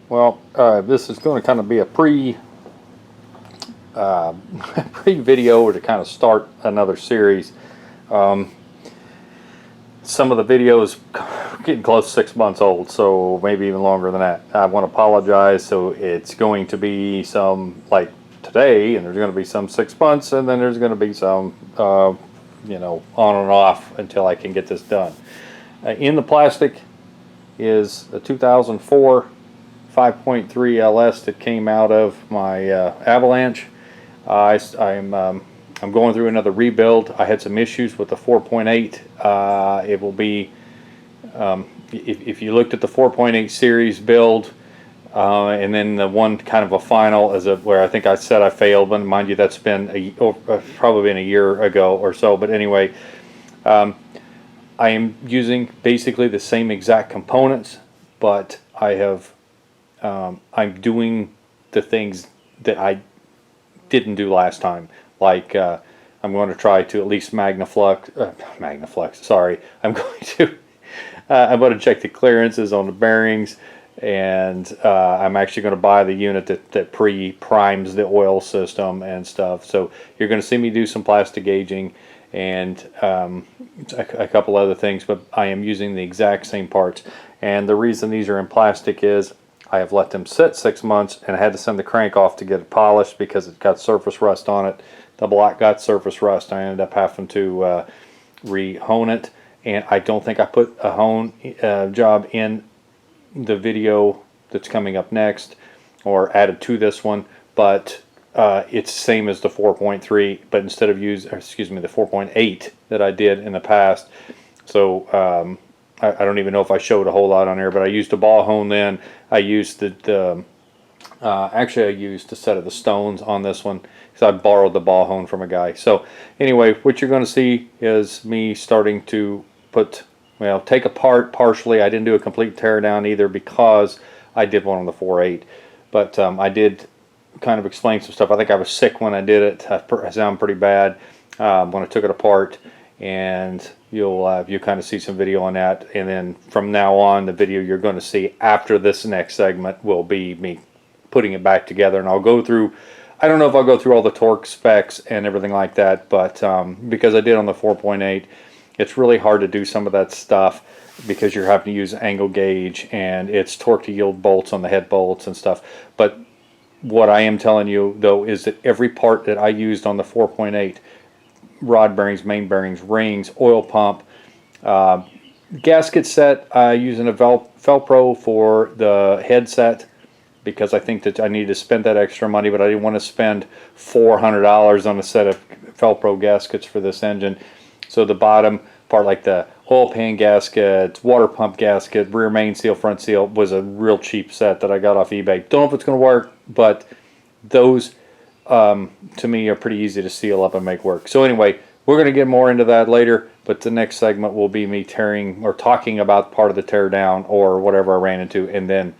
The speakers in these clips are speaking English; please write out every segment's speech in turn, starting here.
Well, this is going to kind of be a pre-video to kind of start another series. Some of the videos getting close to 6 months old, so maybe even longer than that. I want to apologize. So it's going to be some like today, and there's going to be some 6 months, and then there's going to be some, you know, on and off until I can get this done. In the plastic is a 2004 5.3 LS that came out of my Avalanche. I'm going through another rebuild. I had some issues with the 4.8. It will be, if you looked at the 4.8 series build, and then the one kind of a final as where I think I said I failed, but mind you, that's been probably been a year ago or so. But anyway, I am using basically the same exact components, but I have I'm doing the things that I didn't do last time. Like I'm going to try to at least Magnaflux. Sorry, I'm going to check the clearances on the bearings, and I'm actually going to buy the unit that pre-primes the oil system and stuff. So you're going to see me do some plastic gauging and a couple other things, but I am using the exact same parts. And the reason these are in plastic is I have let them sit 6 months, and I had to send the crank off to get it polished because it got surface rust on it. The block got surface rust. I ended up having to re-hone it, and I don't think I put a hone job in the video that's coming up next or added to this one, but it's the same as the 4.3, but instead of the 4.8 that I did in the past. So I don't even know if I showed a whole lot on there, but I used a ball hone then. I used actually I used a set of the stones on this one because I borrowed the ball hone from a guy. So anyway, what you're going to see is me starting to take apart partially. I didn't do a complete tear down either because I did one on the 4.8, but I did kind of explain some stuff. I think I was sick when I did it. I sound pretty bad when I took it apart, and you'll kind of see some video on that. And then from now on, the video you're going to see after this next segment will be me putting it back together, and I'll go through, I don't know if I'll go through all the torque specs and everything like that, but because I did on the 4.8, it's really hard to do some of that stuff because you're having to use angle gauge, and it's torque to yield bolts on the head bolts and stuff. But what I am telling you though is that every part that I used on the 4.8, rod bearings, main bearings, rings, oil pump, gasket set, using a Velcro for the headset because I think that I need to spend that extra money, but I didn't want to spend $400 on a set of Velcro gaskets for this engine. So the bottom part, like the oil pan gasket, water pump gasket, rear main seal, front seal, was a real cheap set that I got off eBay. Don't know if it's going to work, but those to me are pretty easy to seal up and make work. So anyway, we're going to get more into that later, but the next segment will be me tearing or talking about part of the tear down or whatever I ran into, and then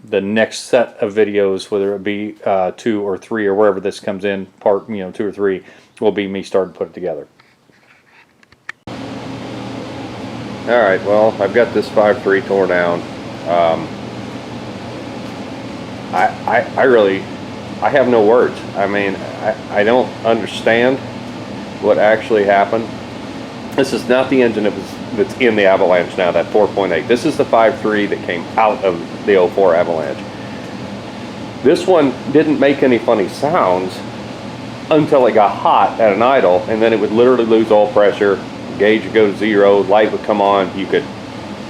the next set of videos, whether it be 2 or 3 or wherever this comes in, part 2 or 3, will be me starting to put it together. All right, well, I've got this 5.3 tore down. I have no words. I mean, I don't understand what actually happened. This is not the engine that's in the Avalanche now, that 4.8. This is the 5.3 that came out of the 04 Avalanche. This one didn't make any funny sounds until it got hot at an idle, and then it would literally lose oil pressure, gauge would go to 0, light would come on, you could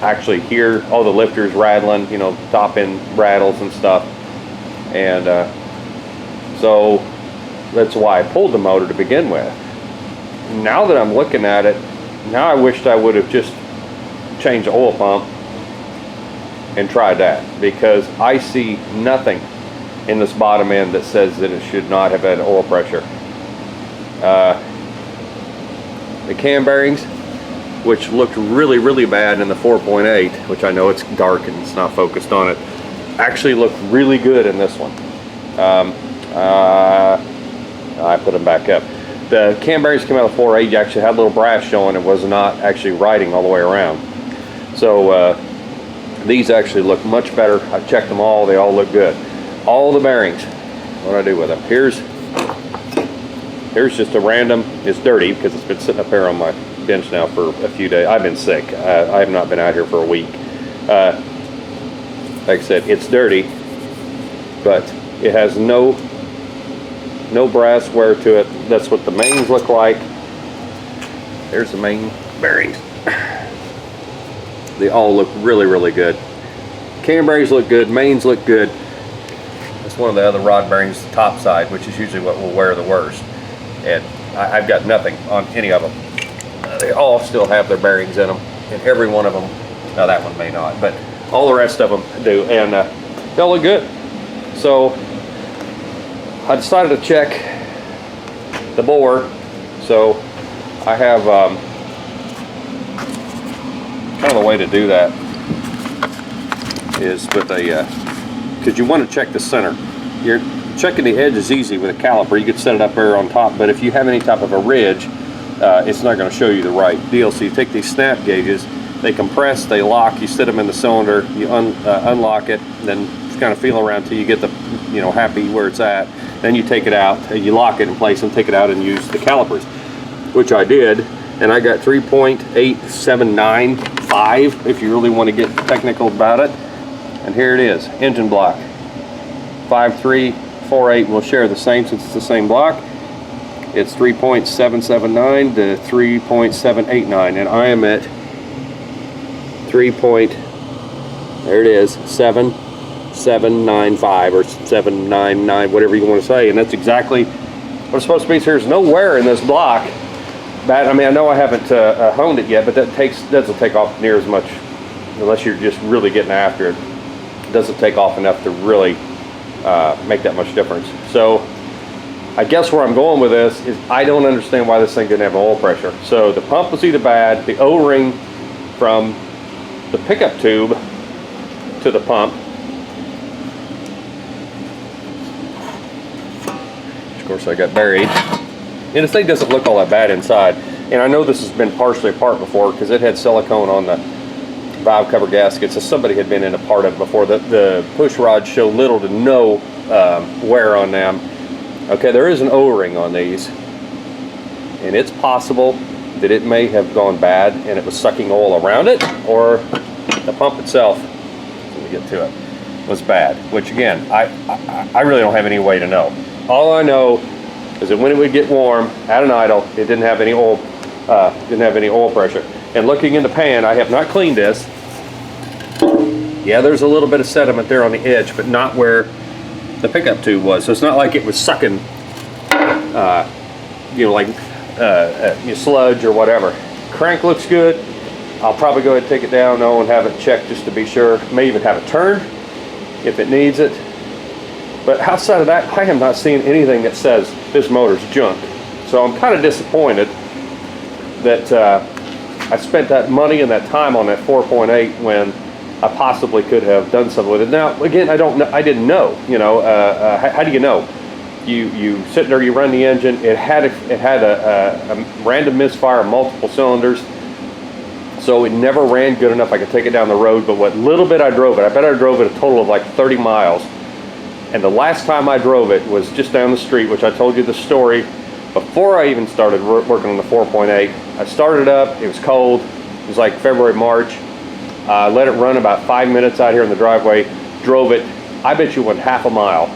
actually hear all the lifters rattling, top end rattles and stuff. And so that's why I pulled the motor to begin with. Now that I'm looking at it, now I wished I would have just changed the oil pump and tried that, because I see nothing in this bottom end that says that it should not have had oil pressure. The cam bearings, which looked really, really bad in the 4.8, which I know it's dark and it's not focused on it, actually look really good in this one. I put them back up. The cam bearings came out of 4.8. You actually had a little brass showing. It was not actually riding all the way around. So These actually look much better. I checked them all, they all look good. All the bearings, what do I do with them? Here's just a random, it's dirty because it's been sitting up here on my bench now for a few days. I've been sick. I have not been out here for a week. Like I said, it's dirty, but it has no brass wear to it. That's what the mains look like. There's the main bearings. They all look really, really good. Cam bearings look good, mains look good. That's one of the other rod bearings, the top side, which is usually what will wear the worst. And I've got nothing on any of them. They all still have their bearings in them, and every one of them, now that one may not, but all the rest of them do, and they all look good. So I decided to check the bore. So I have kind of a way to do that is with a, because you want to check the center. You're checking the edge is easy with a caliper. You could set it up there on top, but if you have any type of a ridge, it's not going to show you the right deal. So you take these snap gauges, they compress, they lock, you set them in the cylinder, you unlock it, then kind of feel around till you get the, happy where it's at. Then you take it out, you lock it in place and take it out and use the calipers, which I did, and I got 3.8795 if you really want to get technical about it. And here it is, engine block 5348. We'll share the same since it's the same block. It's 3.779 to 3.789, and I am at 7.795 or 799, whatever you want to say, and that's exactly what it's supposed to be. So there's no wear in this block. But I mean, I know I haven't honed it yet, but that doesn't take off near as much, unless you're just really getting after it. It doesn't take off enough to really make that much difference. So I guess where I'm going with this is I don't understand why this thing didn't have oil pressure. So the pump was either bad, the O-ring from the pickup tube to the pump, which of course I got buried, and this thing doesn't look all that bad inside. And I know this has been partially apart before because it had silicone on the valve cover gaskets, so somebody had been in a part of it before. The push rods show little to no wear on them. Okay, there is an O-ring on these, and it's possible that it may have gone bad and it was sucking oil around it, or the pump itself, let me get to it, was bad, which again, I really don't have any way to know. All I know is that when it would get warm at an idle, it didn't have any oil pressure. And looking in the pan, I have not cleaned this. Yeah, there's a little bit of sediment there on the edge, but not where the pickup tube was. So it's not like it was sucking, sludge or whatever. Crank looks good. I'll probably go ahead and take it down though and have it checked just to be sure. May even have it turned if it needs it. But outside of that, I have not seen anything that says this motor's junk. So I'm kind of disappointed that I spent that money and that time on that 4.8 when I possibly could have done something with it. Now, again, I don't know. I didn't know. How do you know? You sit there, you run the engine. It had a random misfire of multiple cylinders, so it never ran good enough I could take it down the road. But what little bit I drove it, I bet I drove it a total of like 30 miles. And the last time I drove it was just down the street, which I told you the story before I even started working on the 4.8. I started up, it was cold, it was like February, March. Let it run about 5 minutes out here in the driveway, drove it, I bet you went half a mile,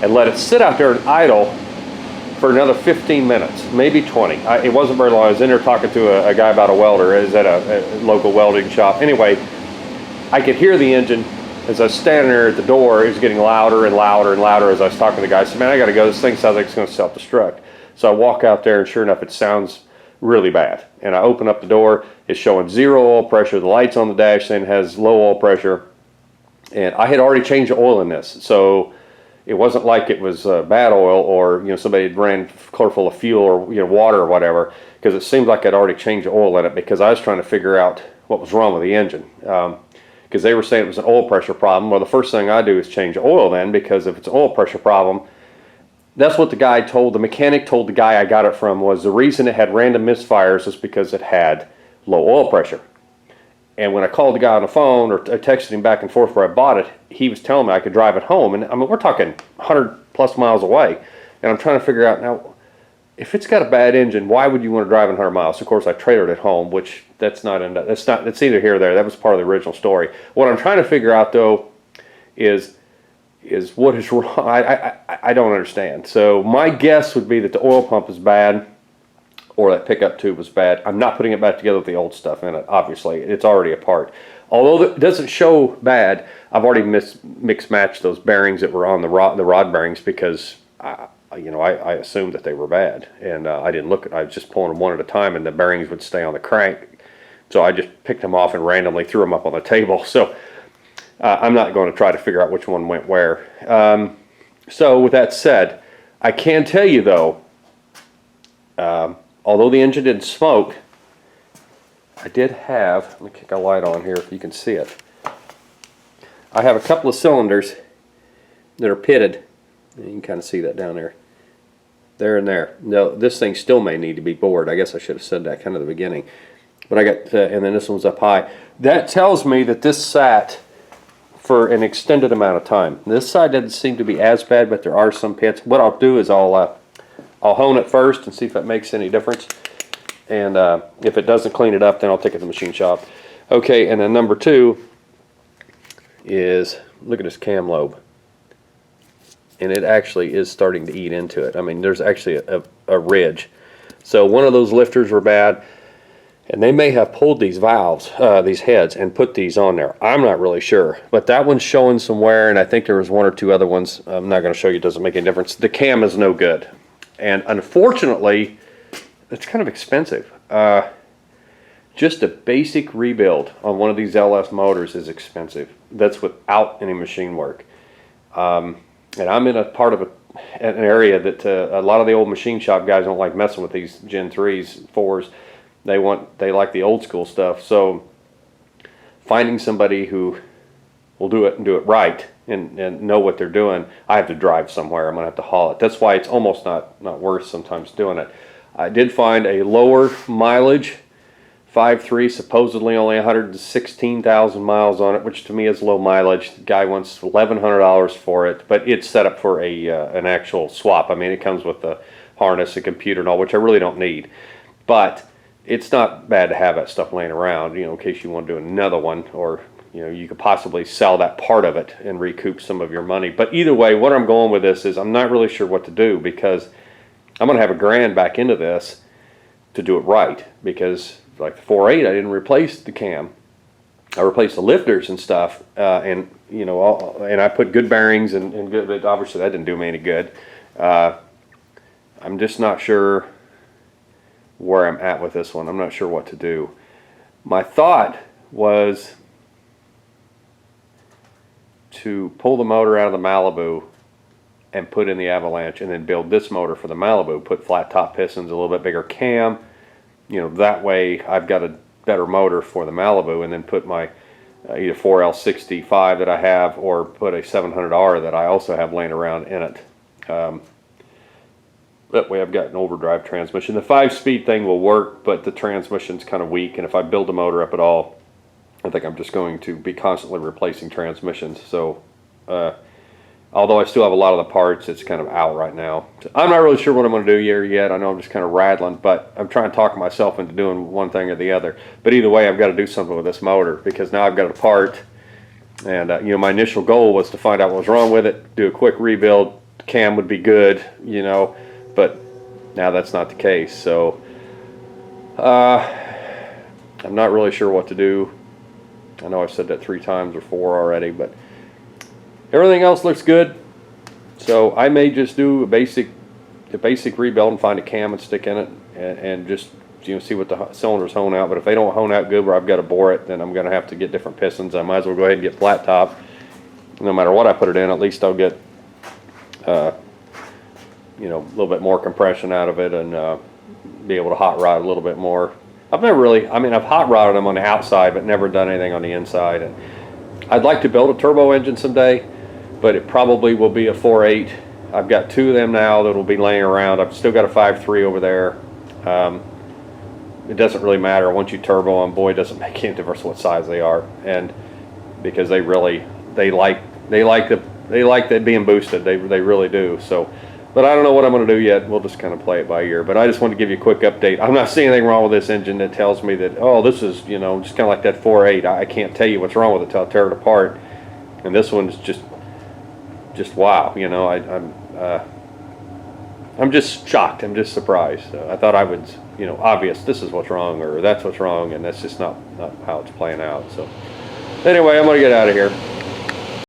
and let it sit out there and idle for another 15 minutes, maybe 20. It wasn't very long. I was in there talking to a guy about a welder. It was at a local welding shop. Anyway, I could hear the engine. As I was standing there at the door, it was getting louder and louder and louder as I was talking to the guy. I said, man, I got to go. This thing sounds like it's going to self-destruct. So I walk out there, and sure enough, it sounds really bad. And I open up the door. It's showing 0 oil pressure. The light's on the dash saying it has low oil pressure. And I had already changed the oil in this. So it wasn't like it was bad oil or somebody had ran clear full of fuel or water or whatever, because it seemed like I'd already changed the oil in it because I was trying to figure out what was wrong with the engine. Because they were saying it was an oil pressure problem. Well, the first thing I do is change the oil then, because if it's an oil pressure problem, that's what the mechanic told the guy I got it from, was the reason it had random misfires is because it had low oil pressure. And when I called the guy on the phone or I texted him back and forth where I bought it, he was telling me I could drive it home. And I mean, we're talking 100 plus miles away. And I'm trying to figure out now, if it's got a bad engine, why would you want to drive it 100 miles? Of course, I traded it home, which that's either here or there. That was part of the original story. What I'm trying to figure out though is what is wrong. I don't understand. So my guess would be that the oil pump is bad, or that pickup tube was bad. I'm not putting it back together with the old stuff in it. Obviously, it's already apart. Although it doesn't show bad, I've already mix matched those bearings that were on the rod bearings because I assumed that they were bad, and I didn't look at. I was just pulling them one at a time, and the bearings would stay on the crank. So I just picked them off and randomly threw them up on the table. So I'm not going to try to figure out which one went where. So with that said, I can tell you though, although the engine didn't smoke, I did have, let me kick a light on here if you can see it. I have a couple of cylinders that are pitted. You can kind of see that down there. There and there. Now, this thing still may need to be bored. I guess I should have said that kind of at the beginning. But I got, and then this one's up high. That tells me that this sat for an extended amount of time. This side doesn't seem to be as bad, but there are some pits. What I'll do is I'll hone it first and see if it makes any difference. And if it doesn't clean it up, then I'll take it to the machine shop. Okay, and then number two is, look at this cam lobe. And it actually is starting to eat into it. I mean, there's actually a ridge. So one of those lifters were bad, and they may have pulled these valves, these heads, and put these on there. I'm not really sure. But that one's showing some wear, and I think there was one or two other ones. I'm not going to show you, it doesn't make any difference. The cam is no good. And unfortunately, it's kind of expensive. Just a basic rebuild on one of these LS motors is expensive. That's without any machine work. And I'm in a part of an area that a lot of the old machine shop guys don't like messing with these Gen 3s, 4s. They like the old school stuff. So finding somebody who will do it and do it right and know what they're doing, I have to drive somewhere. I'm going to have to haul it. That's why it's almost not worth sometimes doing it. I did find a lower mileage 5.3, supposedly only 116,000 miles on it, which to me is low mileage. The guy wants $1,100 for it, but it's set up for an actual swap. I mean, it comes with the harness, a computer, and all, which I really don't need. But it's not bad to have that stuff laying around, in case you want to do another one, or you could possibly sell that part of it and recoup some of your money. But either way, what I'm going with this is I'm not really sure what to do, because I'm going to have $1,000 back into this to do it right, because like the 4.8, I didn't replace the cam. I replaced the lifters and stuff, and I put good bearings and good, but obviously that didn't do me any good. I'm just not sure where I'm at with this one. I'm not sure what to do. My thought was to pull the motor out of the Malibu and put in the Avalanche, and then build this motor for the Malibu, put flat top pistons, a little bit bigger cam. That way I've got a better motor for the Malibu, and then put my either 4L65 that I have, or put a 700R that I also have laying around in it. That way I've got an overdrive transmission. The 5-speed thing will work, but the transmission's kind of weak, and if I build the motor up at all, I think I'm just going to be constantly replacing transmissions. So although I still have a lot of the parts, it's kind of out right now. So I'm not really sure what I'm going to do here yet. I know I'm just kind of rattling, but I'm trying to talk myself into doing one thing or the other. But either way, I've got to do something with this motor, because now I've got a part. And my initial goal was to find out what was wrong with it, do a quick rebuild. The cam would be good, but now that's not the case. So I'm not really sure what to do. I know I've said that 3 times or 4 already, but everything else looks good. So I may just do a basic rebuild and find a cam and stick in it, and just see what the cylinders hone out. But if they don't hone out good where I've got to bore it, then I'm going to have to get different pistons. I might as well go ahead and get flat top. No matter what I put it in, at least I'll get a little bit more compression out of it, and be able to hot rod a little bit more. I've hot rodded them on the outside, but never done anything on the inside. And I'd like to build a turbo engine someday, but it probably will be a 4.8. I've got 2 of them now that will be laying around. I've still got a 5.3 over there. it doesn't really matter once you turbo them. Boy, it doesn't make any difference what size they are, and because they like that being boosted. They really do. So, but I don't know what I'm going to do yet. We'll just kind of play it by ear. But I just wanted to give you a quick update. I'm not seeing anything wrong with this engine that tells me that, oh, this is, you know, just kind of like that 4.8. I can't tell you what's wrong with it till I tear it apart. And this one's just wow. You know, I'm just shocked. I'm just surprised. I thought I would, you know, obvious. This is what's wrong, or that's what's wrong, and that's just not how it's playing out. So, anyway, I'm gonna get out of here.